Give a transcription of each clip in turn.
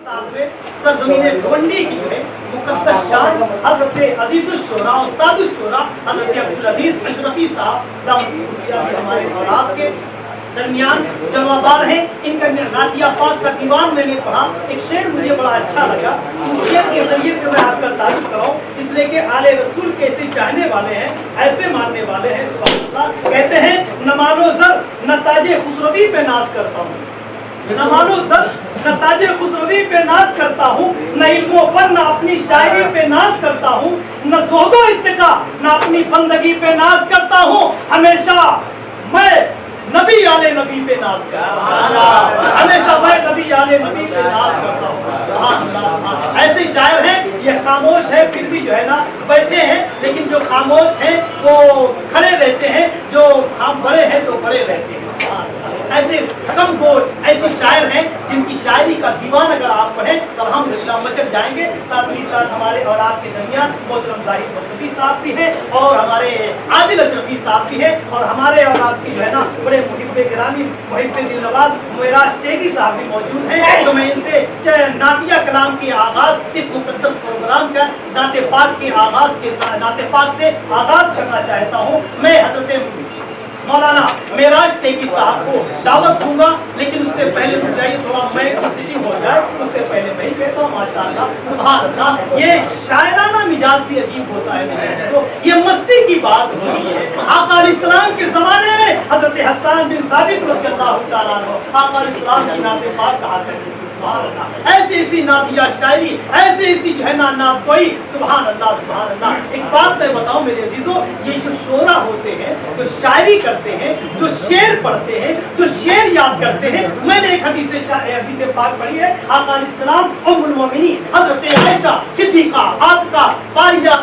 सरजमीन भिवंडी की जो है मुकद्दस शान हजरत अजीजुश्शोरा उस्तादुश्शोरा हजरत अब्दुल अजीज अशरफी साहब हमारे औलाद के दरमियान जवाबार हैं। इनका नातिया पाक का दीवान मैंने पढ़ा, एक शेर मुझे बड़ा अच्छा लगा। उस शेर के जरिए से मैं आपका तारीफ कराऊं, इसलिए कि आले रसूल के ऐसे चाहने वाले हैं, ऐसे मानने वाले हैं। सुभान अल्लाह। कहते हैं न मानो जर न ताजे खुसरवी पे नाज करता हूँ, न मानो दर न ताजे खुसरवी पे नाज करता हूँ, न इल्मो फन न अपनी शायरी पे नाज करता हूँ, न ज़ुहदो इत्तिका न अपनी बंदगी पे नाज करता हूँ। हमेशा मैं नबी आले नबी पे नाज करता हूँ, हमेशा मैं नबी आले नबी पे नाज करता हूँ। ऐसे शायर हैं, ये खामोश है फिर भी जो है ना बैठे हैं, लेकिन जो खामोश हैं वो खड़े रहते हैं, जो बड़े हैं तो बड़े रहते हैं। ऐसे कम गोल ऐसे शायर हैं जिनकी शायरी का दीवान अगर आप पढ़ें तो अल्हम्दुलिल्लाह मचल जाएंगे। साथ ही साथ हमारे और आपके दरमियान मोहतरम ज़ाहिद मुस्तफ़ी साहब भी हैं और हमारे आदिल अशरफी साहब भी हैं और हमारे और आपके जो है ना बड़े मुहिब्बे गिरामी मुहिब्बे दिलनवाज़ मेराज तेगी साहब भी मौजूद हैं। तो मैं इनसे नातिया कलाम के आगाज़ इस मुक़द्दस प्रोग्राम का नाते पाक के आगाज़ के साथ नाते पाक से आगाज़ करना चाहता हूँ। मैं हज़रत मौलाना मेराज तेगी साहब को दावत दूंगा, लेकिन उससे पहले रुक जाइए, थोड़ा मैं सिटी हो जाए, उससे पहले मैं ही कहता हूँ माशाअल्लाह सुभान अल्लाह। ये शायराना मिजाज भी अजीब होता है, तो ये मस्ती की बात होती है। आका अलैहिस्सलाम के ज़माने में हज़रत हसन बिन साबित रज़ियल्लाहु तआला अन्हु आका अलैहिस्सलाम की नाते पाक कहा करते थे। ऐसी ऐसी नातिया शायरी, ऐसे ऐसी जो है ना नात कोई सुभान अल्लाह सुभान अल्लाह। एक बात मैं बताऊं मेरे अजीजों, ये जो शोरा होते हैं, जो शायरी करते हैं, जो शेर पढ़ते हैं, जो शेर याद करते हैं, मैंने एक हदीस पाक पढ़ी है। आका अलैहिस्सलाम उम्मुल मोमिनीन हज़रत आयशा सिद्दीक़ा आतिका कारिया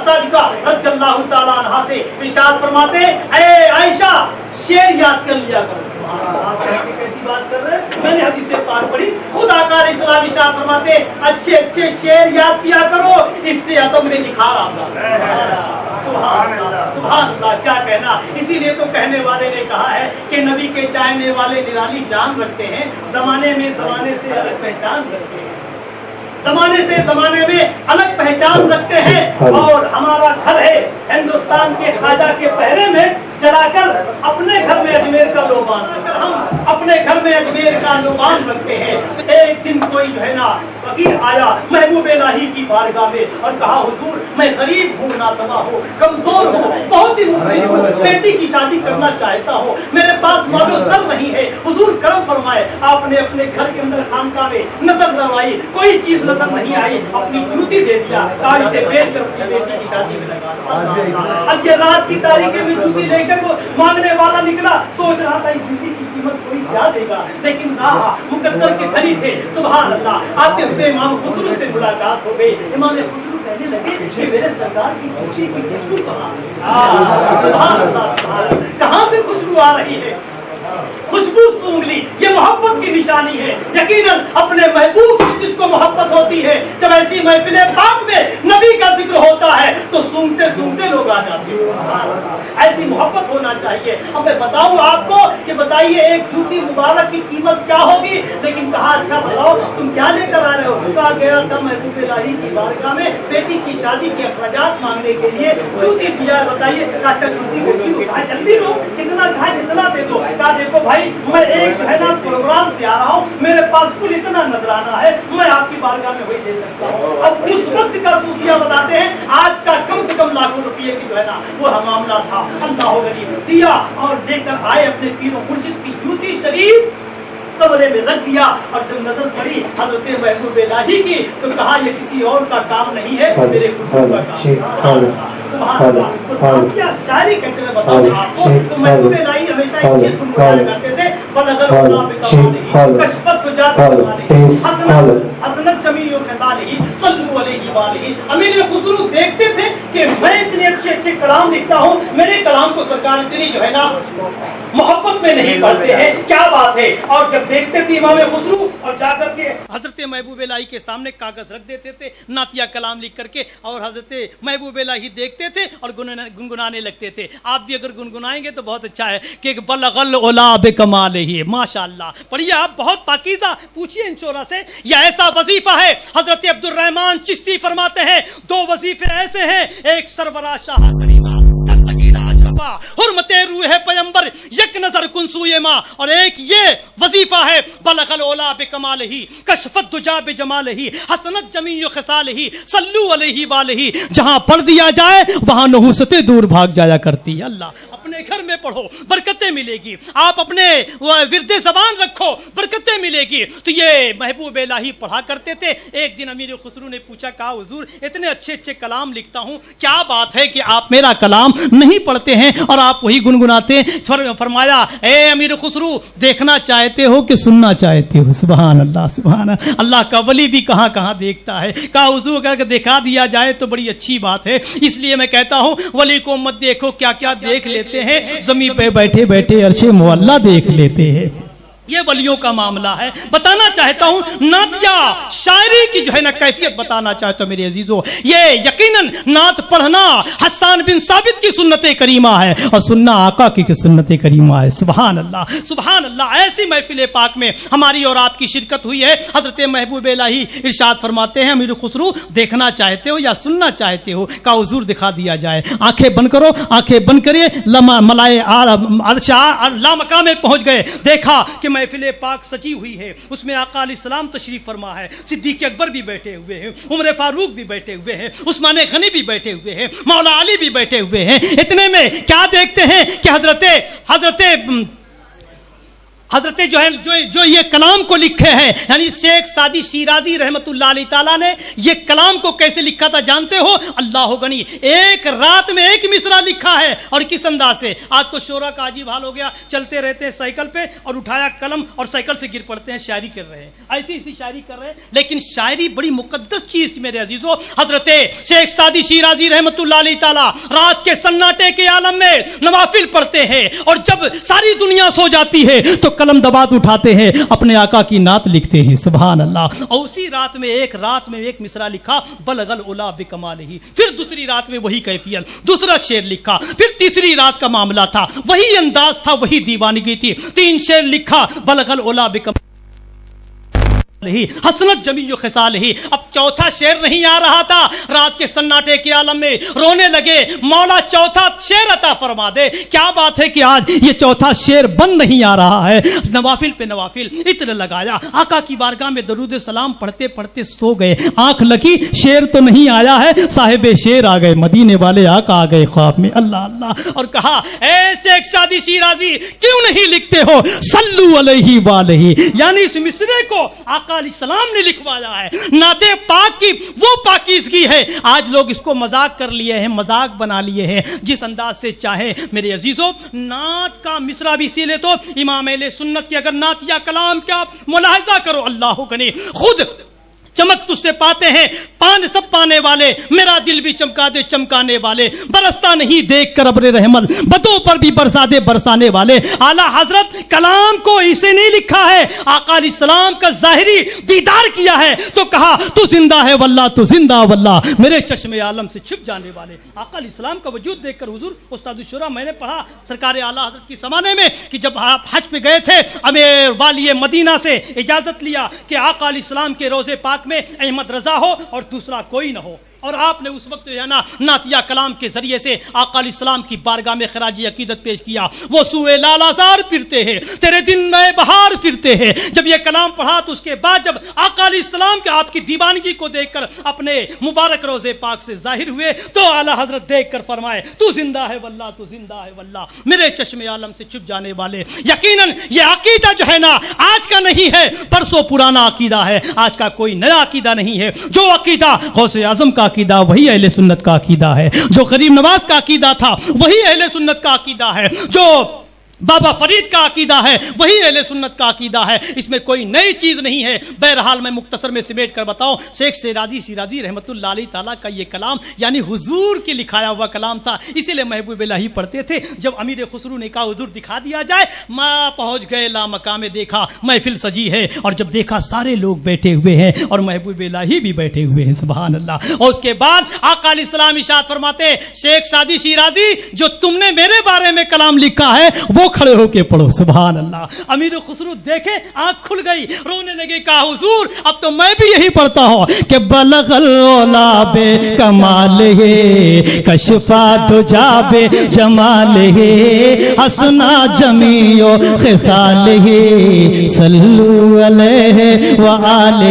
सादिका रज़ियल्लाहु तआला अन्हा से इरशाद फरमाते हैं, ऐ आयशा शेर याद कर लिया करो। कैसी बात कर रहे हैं, मैंने हदीस पाक पढ़ी, खुद आका अलैहिस्सलाम इरशाद फरमाते अच्छे अच्छे शेर याद किया करो, इससे अदब में निखार आता है। सुभान अल्लाह, क्या कहना। इसीलिए तो कहने वाले ने कहा है कि नबी के चाहने वाले निराली शान रखते हैं, जमाने में जमाने से अलग पहचान रखते हैं, जमाने से जमाने में अलग पहचान रखते हैं। और हमारा घर है हिंदुस्तान के ख्वाजा के पहरे में चलाकर अपने घर में अजमेर का लोबान, अगर हम अपने घर में अजमेर का लोबान रखते हैं। एक दिन कोई जो है ना फकीर आया महबूब इलाही की बारगाह में और कहा हुजूर मैं गरीब हूँ, नातवा हूँ, कमजोर हूँ, बहुत ही मुफ्लिस हूँ, बेटी की शादी करना चाहता हूँ, मेरे पास मालो सर नहीं है, हुजूर करम फरमाए। आपने अपने घर के अंदर खानकाह में नजर दरवाई, कोई चीज नजर नहीं आई, अपनी जूती दे दिया, तारी से बेच कर अपनी बेटी की शादी में लगा। अब ये रात की तारीखें में जूती लेकर वो मांगने वाला निकला, सोच रहा था जूती की कीमत कोई क्या देगा, लेकिन रहा मुकद्दर के धनी थे। सुभान अल्लाह। आते हुए इमाम खुसरू से मुलाकात हो गई। इमाम खुसरू कहने लगे कि मेरे सरकार की खुशी की खुशबू कहाँ है? सुभान अल्लाह सुभान अल्लाह। कहाँ से खुशबू आ रही है? खुशबू सूंघ ली, ये मोहब्बत की निशानी है। यकीनन अपने महबूब से जिसको मोहब्बत होती है, जब ऐसी महफिले पाक में नबी का जिक्र होता है तो सूंघते सूंघते लोग आ जाते हैं। ऐसी मोहब्बत होना चाहिए। अब मैं बताऊं आपको कि बताइए एक जूती मुबारक की कीमत क्या होगी, लेकिन कहा अच्छा बताओ तुम क्या लेकर आ रहे हो? कहा गया था महबूब इलाही की बारगाह में बेटी की शादी के अखराजात मांगने के लिए जूती दिया। बताइए अच्छा जूती बेची हो? कहा जल्दी लो, कितना कहा जितना दे दो। कहा देखो भाई मैं एक जो है ना प्रोग्राम से आ रहा हूँ, मेरे पास कुल इतना नजराना है, मैं आपकी बारगाह में वही दे सकता हूँ। अब उस वक्त का सूफिया बताते हैं आज का कम से कम लाखों रुपये की जो है ना वो मामला था। अल्लाह गरीब दिया और लेकर आए अपने पीरों मुर्शिद की जूती शरीफ कमरे में रख दिया। और जब नजर पड़ी हजरत महबूब इलाही की तो कहा ये किसी और का काम नहीं है, मेरे खुशबू का काम। क्या शायरी कहते हैं बताओ आपको। तो महबूब इलाही हमेशा एक चीज गुनगुनाया करते थे, बलगर अल्लाह पे कमाने कशफत तो जात कमाने हसनत जमीओ खसाली सल्लू अलैहि वालैहि। अमीर खुसरू देखते थे कि मैं इतने अच्छे अच्छे कलाम लिखता हूँ, मेरे कलाम को सरकार इतनी जो है ना मोहब्बत में नहीं पढ़ते हैं, क्या बात है। और जब देखते थे इमाम खुसरू और जाकर के हजरत हजरत महबूब इलाही के सामने कागज रख देते थे नातिया कलाम लिख करके, और हजरत महबूब इलाही देखते थे और गुनगुनाने लगते थे। आप भी अगर गुनगुनाएंगे तो बहुत अच्छा है कि बलगल उला बिकमालिही, माशाअल्लाह। पढ़िए आप, बहुत पाकीज़ा। पूछिए इन शोरा से, यह ऐसा वजीफा है। हजरत अब्दुल रहमान चिश्ती फरमाते हैं, दो वजीफे ऐसे हैं, एक सरवरा शाह करीमा हुर्मते रूह पैगंबर यक नजर कुनसूए मां, और एक ये वजीफा है बलगल ओला बिकमालिही कशफत दुजा बिजमालिही हसनत जमीउ खिसालिही सल्लू अलैहि वालिही। जहां पढ़ दिया जाए वहां नहुसतें दूर भाग जाया करती है। अल्लाह, अपने घर में पढ़ो, बरकतें मिलेगी। आप अपने विरदे ज़बान रखो, बरकतें मिलेगी। तो ये महबूब इलाही पढ़ा करते थे। एक दिन अमीर खुसरू ने पूछा, कहा हुजूर इतने अच्छे अच्छे कलाम लिखता हूँ, क्या बात है कि आप मेरा कलाम नहीं पढ़ते हैं और आप वही गुनगुनाते हैं? फरमाया, ए अमीर खुसरू, देखना चाहते हो कि सुनना चाहते हो? सुभान अल्लाह, सुभान अल्लाह। का वली भी कहाँ कहाँ देखता है। कहा हुजूर अगर दिखा दिया जाए तो बड़ी अच्छी बात है, इसलिए मैं कहता हूँ वली को मत देखो, क्या क्या देख लेते हैं, ज़मीन पे बैठे बैठे अर्शे मुअल्ला देख लेते हैं। ये वलियों का मामला है। बताना चाहता हूं नातिया शायरी की जो है ना कैफियत बताना चाहता हूं मेरे अजीजों। ये यकीनन नात पढ़ना हसन बिन साबित की सुन्नत करीमा है और सुनना आका की सुन्नत करीमा है। सुभान अल्लाह, सुभान अल्लाह। ऐसी महफिल पाक में हमारी और आपकी शिरकत हुई है। हजरत महबूब इलाही इरशाद फरमाते हैं, अमीर खुसरू देखना चाहते हो या सुनना चाहते हो? का हुजूर दिखा दिया जाए। आंखें बंद करो, आंखें बंद करिए। मलाए लामका में पहुंच गए, देखा कि महफिल पाक सजी हुई है, उसमें आका अलैहिस्सलाम तशरीफ फरमा है, सिद्दीक अकबर भी बैठे हुए हैं, उमर फारूक भी बैठे हुए हैं, उस्मान गनी भी बैठे हुए हैं, मौला अली भी बैठे हुए हैं। इतने में क्या देखते हैं कि हजरत जो ये कलाम को लिखे हैं, यानी शेख सादी शिराजी रहमतुल्लाह अलैह ताला ने ये कलाम को कैसे लिखा था जानते हो? अल्लाह गनी, एक रात में एक मिसरा लिखा है। और किस अंदाज से? आज तो शोरा का अजीब हाल हो गया, चलते रहते हैं साइकिल पे और उठाया कलम और साइकिल से गिर पड़ते हैं, शायरी कर रहे हैं, ऐसी शायरी कर रहे हैं। लेकिन शायरी बड़ी मुकद्दस चीज थी मेरे अजीजों। हजरत शेख सादी शिराजी रहमतुल्लाह अलैह ताला रात के सन्नाटे के आलम में नवाफिल पढ़ते हैं, और जब सारी दुनिया सो जाती है तो कलम दबात उठाते हैं, अपने आका की नात लिखते हैं। सुभान अल्लाह। और उसी रात में एक मिसरा लिखा, बलगल उला बिकमालिही। फिर दूसरी रात में वही कैफियत, दूसरा शेर लिखा। फिर तीसरी रात का मामला था, वही अंदाज था, वही दीवानगी थी। 3 शेर लिखा, बलगल उला बिकमालिही हसनत जमीउ खिसालिही। अब चौथा शेर नहीं आ रहा था। रात के सन्नाटे के आलम में रोने लगे, मौला चौथा शेर अता फरमा दे। क्या बात है कि आज ये चौथा शेर बंद नहीं आ रहा है। नवाफिल पे नवाफिल इत्र लगाया, आका की बारगाह में दरूद सलाम पढ़ते पढ़ते सो गए। आंख लगी, शेर तो नहीं आया है, साहिबे शेर आ गए, मदीने वाले आका आ गए ख्वाब में। अल्लाह अल्लाह। और कहा, ऐसे एक शादी शिराजी क्यों नहीं लिखते हो सल्लू अलैहि वालिही, यानी इस मिसरे को सलाम ने लिखवाया है। नाते पाक की वो पाकीज़गी है। आज लोग इसको मजाक कर लिए हैं, मजाक बना लिए हैं, जिस अंदाज से चाहे। मेरे अजीजों, नात का मिसरा भी इसीलिए तो इमाम अहले सुन्नत की अगर नात या कलाम का मुलाहिजा करो, अल्लाह गनी, खुद चमक तुझसे पाते हैं, सब पाने वाले, मेरा दिल भी चमका दे चमकाने वाले, बरसता नहीं देख कर अब्रे रहमत, बदों पर भी बरसा दे बरसाने वाले। आला हजरत कलाम को इसे नहीं लिखा है, आका अलैहिस्सलाम का ज़ाहिरी दीदार किया है तो कहा, तू जिंदा है वल्लाह, तू जिंदा वल्लाह, मेरे चश्मे आलम से छिप जाने वाले। आका अलैहिस्सलाम का वजूद देखकर हुजूर उस्ताद शुरा, मैंने पढ़ा सरकार आला हजरत की ज़माने में कि जब आप हज पे गए थे, अमीर वाली मदीना से इजाजत लिया कि आका अलैहिस्सलाम के रोज़े पाक में अहमद रजा हो और दूसरा कोई ना हो, और आपने उस वक्त जो है ना नातिया कलाम के जरिए से आका अलैहिस्सलाम की बारगाह में खराजी अकीदत पेश किया। वो सूए लालाजार फिरते हैं, तेरे दिन नए बहार फिरते हैं। जब ये कलाम पढ़ा तो उसके बाद जब आका अलैहिस्सलाम के आपकी दीवानगी को देखकर अपने मुबारक रोजे पाक से जाहिर हुए तो आला हजरत देखकर फरमाए, तू जिंदा है वल्लाह, तू जिंदा है वल्लाह, मेरे चश्मे आलम से छुप जाने वाले। यकीनन ये अकीदा जो है ना आज का नहीं है, परसों पुराना अकीदा है, आज का कोई नया अकीदा नहीं है। जो अकीदा गौसे आजम का अकीदा वही अहले सुन्नत का अकीदा है, जो गरीब नवाज का अकीदा था वही अहले सुन्नत का अकीदा है, जो بابا فرید کا عقیدہ ہے وہی اہل سنت کا عقیدہ ہے، اس میں کوئی نئی چیز نہیں ہے۔ بہرحال میں مختصر میں سمیٹ کر بتاؤں، شیخ شیرازی رحمت اللہ علیہ تعالیٰ کا یہ کلام یعنی حضور کی لکھایا ہوا کلام تھا، اسی لیے محبوب الہی پڑھتے تھے۔ جب امیر خسرو نے کہا حضور دکھا دیا جائے، ماں پہنچ گئے لامکان میں، دیکھا محفل سجی ہے، اور جب دیکھا سارے لوگ بیٹھے ہوئے ہیں اور محبوب الہی بھی بیٹھے ہوئے ہیں، سبحان اللہ۔ اور اس کے بعد آقا علیہ السلام ارشاد فرماتے، شیخ شادی شیرازی جو تم نے میرے بارے میں کلام لکھا ہے وہ کھڑے ہو کے پڑھو، سبحان اللہ۔ امیر خسرو دیکھے آنکھ کھل گئی، رونے لگے، کہا حضور اب تو میں بھی یہی پڑھتا ہوں کہ بلغ العلا بے کمال ہے، کشفا دجا بے جمال ہے، حسنا جمیع خصال ہے، صلو علیہ وآلہ۔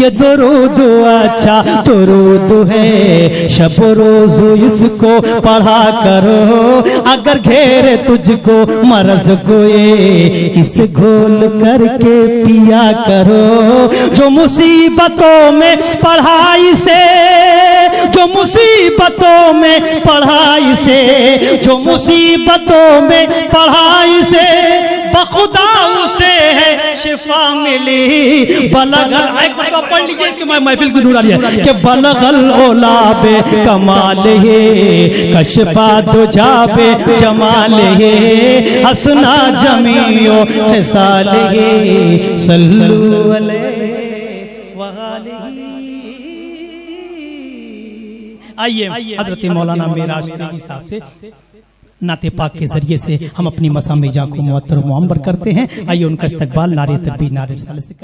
یہ درود اچھا درود ہے، شب روز اس کو پڑھا کرو، اگر گھیرے تجھ کو مرض کوئے اس گھول کر کے پیا کرو۔ جو مصیبتوں میں پڑھائی سے، جو مصیبتوں میں پڑھائی سے، جو مصیبتوں میں پڑھائی سے بخدا اسے ہے شفا ملی۔ بلغ ایک مرتبہ پڑھ لیجئے کہ میں محفل کی نور علی ہے کہ بلغ العلا بے کمال ہے، کشفا دجا بے جمال ہے، حسنا جمیع خصال ہے، صلو علیہ وآلہ۔ آئیے حضرت مولانا معراج تیگی صاحب سے نعت پاک کے ذریعے سے ہم اپنی مسامع جاں کو معطر و معمر کرتے ہیں۔ آئیے ان کا استقبال نعرہ تکبیر نعرہ رسالت سے کریں۔